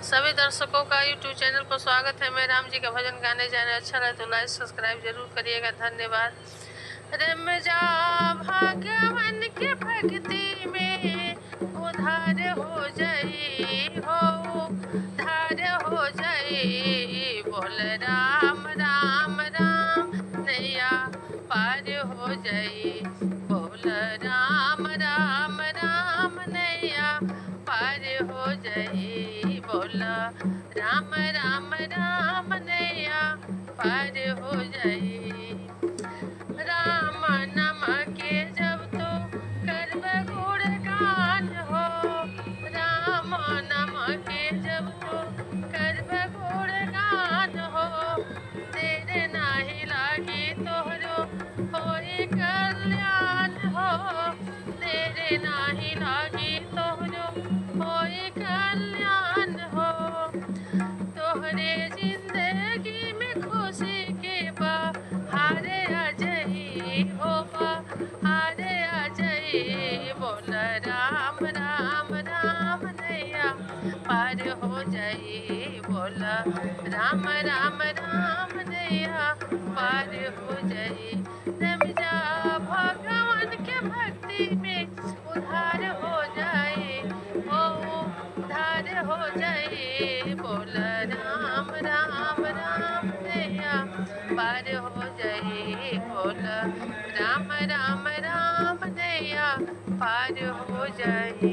सभी दर्शकों का यूट्यूब चैनल पर स्वागत है। मैं राम जी का भजन गाने जा रहे हैं। अच्छा लगे तो लाइक सब्सक्राइब जरूर करिएगा। धन्यवाद। रम जा भगवान के भक्ति में उधार हो जाई हो, धार हो जाई। बोल राम राम राम नैया पार हो जाई। बोल राम राम राम नैया पार हो जाई। बोला राम राम राम नैया पार हो जाई। राम नाम के जब तो करब गुणगान हो, राम नाम के जब तो करब गुणगान हो। तेरे नाही लागी तोहरो होई कल्याण हो, तेरे नाही लागी तोहरो होई कल्याण हो। तोहरे जिंदगी में खुशी के बहार आ जाई हो, बहार आ जाई। बोल राम राम राम नैया पार हो जाई। बोल राम राम राम नैया पार हो जाई। रम जा भगवान के भक्ति में उधार हो जाए हो, उधार हो जाए। बोल राम राम राम नैया पार हो जाए। बोल राम राम राम नैया पार हो जाए।